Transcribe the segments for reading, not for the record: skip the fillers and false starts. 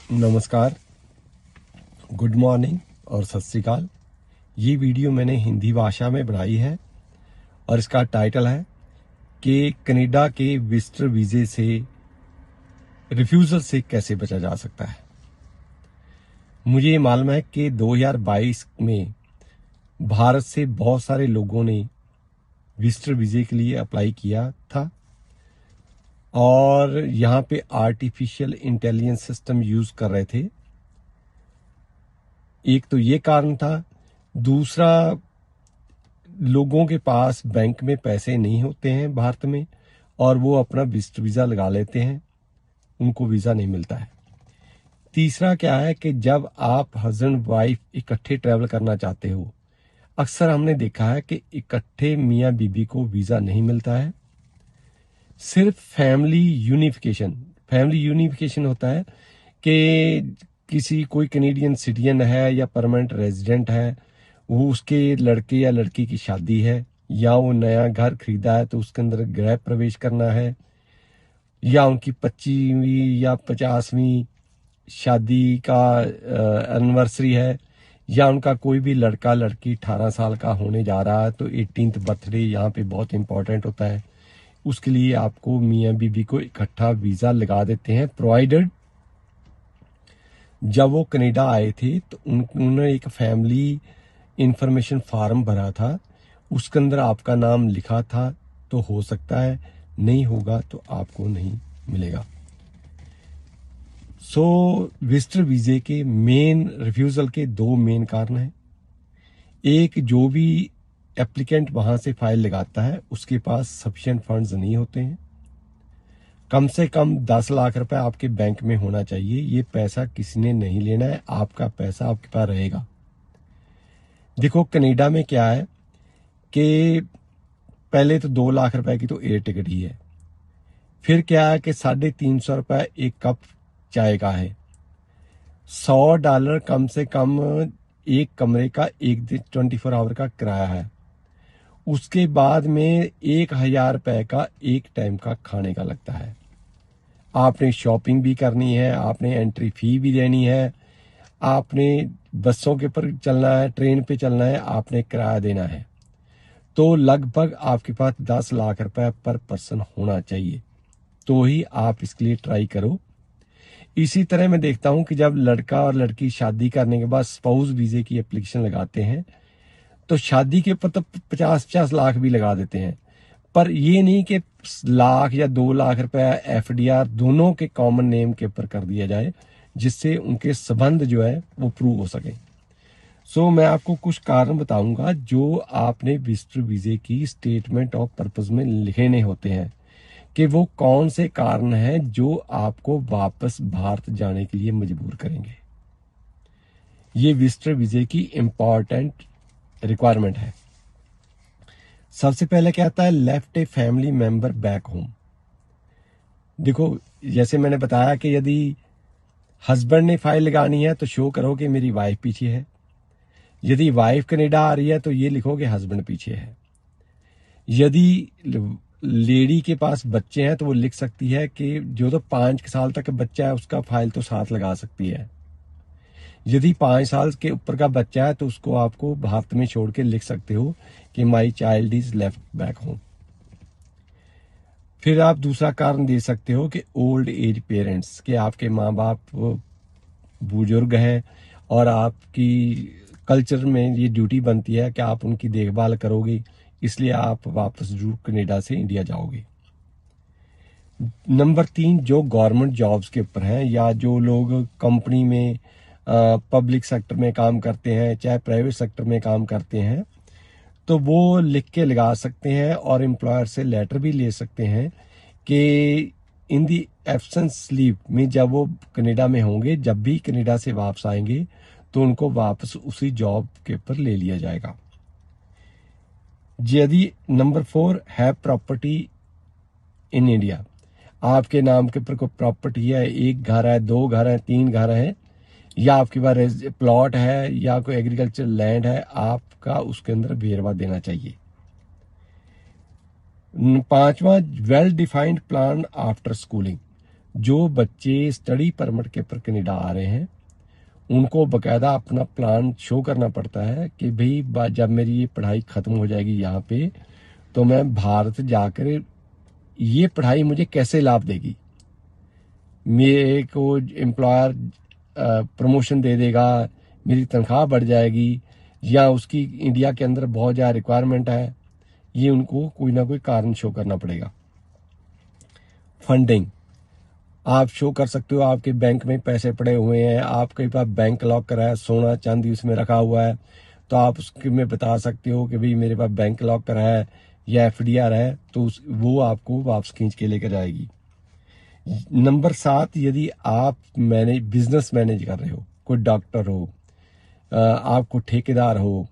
नमस्कार, good morning और सत श्री अकाल। ये वीडियो मैंने हिंदी भाषा में बनाई है और इसका टाइटल है कि कनाडा के विजिटर वीज़े से रिफ्यूज़ल से कैसे बचा जा सकता है। मुझे ये मालूम है कि 2022 में भारत से बहुत सारे लोगों ने विजिटर वीज़े के लिए अप्लाई किया था और यहाँ पे आर्टिफिशियल इंटेलिजेंस सिस्टम यूज़ कर रहे थे। एक तो ये कारण था, दूसरा लोगों के पास बैंक में पैसे नहीं होते हैं भारत में और वो अपना विजिट वीज़ा लगा लेते हैं, उनको वीज़ा नहीं मिलता है। तीसरा क्या है कि जब आप हस्बैंड वाइफ इकट्ठे ट्रैवल करना चाहते हो, अक्सर हमने देखा है कि इकट्ठे मियाँ बीबी को वीज़ा नहीं मिलता है। सिर्फ फैमिली यूनिफिकेशन होता है कि कोई कैनेडियन सिटीजन है या परमानेंट रेजिडेंट है, वो उसके लड़के या लड़की की शादी है या वो नया घर खरीदा है तो उसके अंदर गृह प्रवेश करना है, या उनकी 25वीं या 50वीं शादी का एनिवर्सरी है, या उनका कोई भी लड़का लड़की 18 साल का होने जा रहा है तो 18th बर्थडे यहाँ पे बहुत इंपॉर्टेंट होता है। उसके लिए आपको मियाँ बीबी को इकट्ठा वीज़ा लगा देते हैं, प्रोवाइडेड जब वो कनाडा आए थे तो उन्होंने एक फैमिली इंफॉर्मेशन फॉर्म भरा था, उसके अंदर आपका नाम लिखा था, तो हो सकता है, नहीं होगा तो आपको नहीं मिलेगा। विजिटर वीजे के रिफ्यूजल के दो मेन कारण हैं। एक, जो भी एप्लीकेंट वहां से फाइल लगाता है उसके पास सफिशिएंट फंड्स नहीं होते हैं। कम से कम 10 लाख रुपए आपके बैंक में होना चाहिए। ये पैसा किसी ने नहीं लेना है, आपका पैसा आपके पास रहेगा। देखो कनाडा में क्या है कि पहले तो 2 लाख रुपए की तो एयर टिकट ही है, फिर क्या है कि $350 रुपए एक कप चाय का है, $100 कम से कम एक कमरे का एक दिन 24 आवर का किराया है, उसके बाद में 1000 रुपए का एक टाइम का खाने का लगता है। आपने शॉपिंग भी करनी है, आपने एंट्री फी भी देनी है, आपने बसों के ऊपर चलना है, ट्रेन पे चलना है, आपने किराया देना है। तो लगभग आपके पास 10 लाख रुपए पर पर्सन होना चाहिए, तो ही आप इसके लिए ट्राई करो। इसी तरह मैं देखता हूं कि जब लड़का और लड़की शादी करने के बाद स्पाउस वीजे की एप्लीकेशन लगाते हैं तो शादी के ऊपर तो 50-50 लाख भी लगा देते हैं, पर ये नहीं कि लाख या 2 लाख रुपए एफडीआर दोनों के कॉमन नेम के ऊपर कर दिया जाए, जिससे उनके संबंध जो है वो प्रूव हो सके। मैं आपको कुछ कारण बताऊंगा जो आपने विजिटर वीजे की स्टेटमेंट ऑफ पर्पस में लिखने होते हैं कि वो कौन से कारण हैं जो आपको वापस भारत जाने के लिए मजबूर करेंगे। ये विजिटर वीजे की इंपॉर्टेंट रिक्वायरमेंट है। सबसे पहले क्या आता है, left a family member back home. देखो जैसे मैंने बताया कि यदि हस्बैंड ने फाइल लगानी है तो शो करो कि मेरी वाइफ पीछे है। यदि वाइफ कनाडा आ रही है तो ये लिखो कि हस्बैंड पीछे है। यदि लेडी के पास बच्चे हैं तो वो लिख सकती है कि जो तो 5 साल तक बच्चा है उसका फाइल तो साथ लगा सकती है। यदि 5 साल के ऊपर का बच्चा है तो उसको आपको भारत में छोड़ के लिख सकते हो कि my child is left back home. फिर आप दूसरा कारण दे सकते हो कि ओल्ड एज पेरेंट्स, के आपके माँ बाप बुजुर्ग हैं और आपकी कल्चर में ये ड्यूटी बनती है कि आप उनकी देखभाल करोगे, इसलिए आप वापस जरूर कनाडा से इंडिया जाओगे। नंबर 3, जो गवर्नमेंट जॉब्स के ऊपर हैं या जो लोग कंपनी में पब्लिक सेक्टर में काम करते हैं चाहे प्राइवेट सेक्टर में काम करते हैं, तो वो लिख के लगा सकते हैं और एम्प्लॉयर से लेटर भी ले सकते हैं कि इन दी एब्सेंस लीव में जब वो कनाडा में होंगे, जब भी कनाडा से वापस आएंगे तो उनको वापस उसी जॉब के ऊपर ले लिया जाएगा। यदि नंबर 4 है प्रॉपर्टी इन इंडिया, आपके नाम के ऊपर कोई प्रॉपर्टी है, 1 घर है, 2 घर है, 3 घर है, या आपके पास प्लॉट है या कोई एग्रीकल्चर लैंड है, आपका उसके अंदर वेरवा देना चाहिए। 5वां, well defined plan after schooling. जो बच्चे स्टडी परमिट के पर कनाडा आ रहे हैं उनको बकायदा अपना प्लान शो करना पड़ता है कि भाई जब मेरी ये पढ़ाई ख़त्म हो जाएगी यहाँ पे, तो मैं भारत जाकर ये पढ़ाई मुझे कैसे लाभ देगी। मेरे को एम्प्लॉयर प्रमोशन दे देगा, मेरी तनख्वाह बढ़ जाएगी, या उसकी इंडिया के अंदर बहुत ज़्यादा रिक्वायरमेंट है। ये उनको कोई ना कोई कारण शो करना पड़ेगा। फंडिंग आप शो कर सकते हो, आपके बैंक में पैसे पड़े हुए हैं, आपके पास बैंक लॉक करा है, सोना चांदी उसमें रखा हुआ है, तो आप उसके में बता सकते हो कि भाई मेरे पास बैंक लॉक करा है या FDR है, तो वो आपको वापस खींच के लेकर जाएगी। नंबर 7, यदि आप बिजनेस मैनेज कर रहे हो, कोई डॉक्टर हो, आप कोई ठेकेदार हो,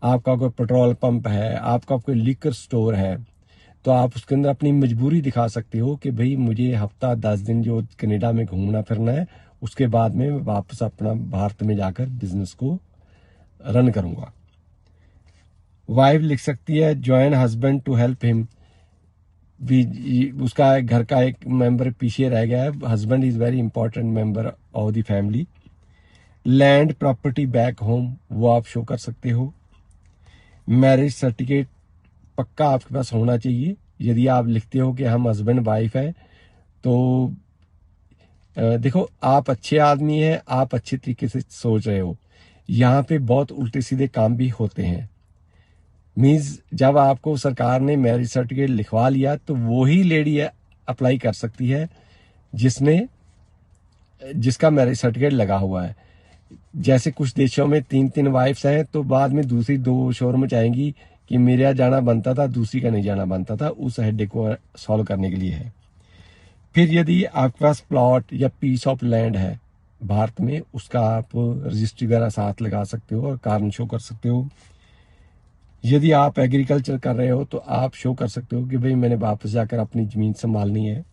आपका कोई पेट्रोल पंप है, आपका कोई लिकर स्टोर है, तो आप उसके अंदर अपनी मजबूरी दिखा सकते हो कि भाई मुझे हफ्ता 10 दिन जो कनाडा में घूमना फिरना है, उसके बाद में वापस अपना भारत में जाकर बिजनेस को रन करूंगा। वाइफ लिख सकती है join husband to help him, भी उसका घर का एक मेंबर पीछे रह गया है, husband is very important member of the family. Land property back home वो आप शो कर सकते हो। मैरिज सर्टिफिकेट पक्का आपके पास होना चाहिए। यदि आप लिखते हो कि हम हस्बैंड वाइफ है, तो देखो आप अच्छे आदमी हैं, आप अच्छे तरीके से सोच रहे हो, यहाँ पे बहुत उल्टे सीधे काम भी होते हैं। मीन्स जब आपको सरकार ने मैरिज सर्टिफिकेट लिखवा लिया तो वो ही लेडी अप्लाई कर सकती है जिसका मैरिज सर्टिफिकेट लगा हुआ है। जैसे कुछ देशों में 3 वाइफ्स हैं, तो बाद में दूसरी 2 शोर में चाहेंगी कि मेरा जाना बनता था, दूसरी का नहीं जाना बनता था। उस हेडेक को सॉल्व करने के लिए है। फिर यदि आपके पास प्लॉट या पीस ऑफ लैंड है भारत में, उसका आप रजिस्ट्री वगैरह साथ लगा सकते हो और कारण शो कर सकते हो। यदि आप एग्रीकल्चर कर रहे हो तो आप शो कर सकते हो कि भाई मैंने वापस जाकर अपनी जमीन संभालनी है।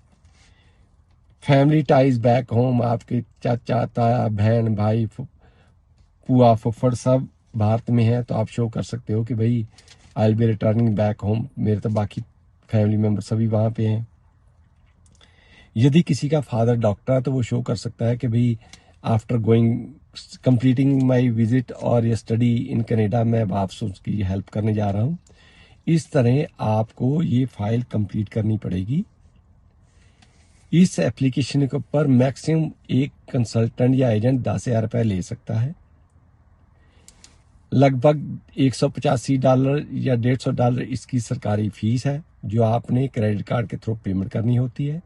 फैमिली टाइज बैक होम, आपके चाचा ताया बहन भाई पुआ फुफड़ सब भारत में है, तो आप शो कर सकते हो कि भाई I will be returning back home, मेरे तो बाकी फैमिली मेंबर सभी वहां पे हैं। यदि किसी का फादर डॉक्टर है तो वो शो कर सकता है कि भाई आफ्टर कंप्लीटिंग माई विजिट और ये स्टडी इन कनाडा मैं वापस उसकी हेल्प करने जा रहा हूँ। इस तरह आपको ये फाइल कंप्लीट करनी पड़ेगी। इस एप्लीकेशन के ऊपर मैक्सिमम एक कंसल्टेंट या एजेंट 10,000 रुपये ले सकता है। लगभग $185 या $150 इसकी सरकारी फीस है जो आपने क्रेडिट कार्ड के थ्रू पेमेंट करनी होती है।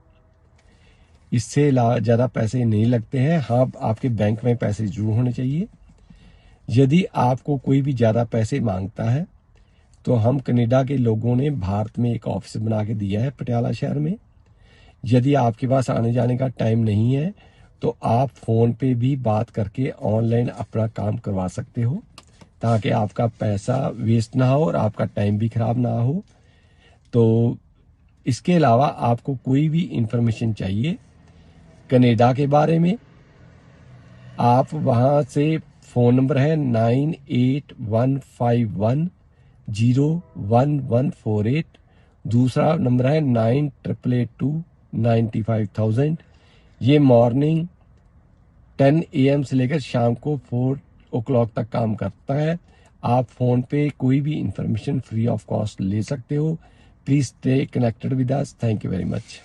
इससे ज़्यादा पैसे नहीं लगते हैं। हाँ, आपके बैंक में पैसे जरूर होने चाहिए। यदि आपको कोई भी ज़्यादा पैसे मांगता है तो हम कनाडा के लोगों ने भारत में एक ऑफिस बना के दिया है पटियाला शहर में। यदि आपके पास आने जाने का टाइम नहीं है तो आप फ़ोन पे भी बात करके ऑनलाइन अपना काम करवा सकते हो, ताकि आपका पैसा वेस्ट ना हो और आपका टाइम भी ख़राब ना हो। तो इसके अलावा आपको कोई भी इंफॉर्मेशन चाहिए कनाडा के बारे में, आप वहाँ से फ़ोन नंबर है 9815101148, दूसरा नंबर है 9882295000। ये मॉर्निंग 10 AM से लेकर शाम को 4 o'clock तक काम करता है। आप फ़ोन पे कोई भी इंफॉर्मेशन फ्री ऑफ कॉस्ट ले सकते हो। Please stay connected with us. Thank you very much.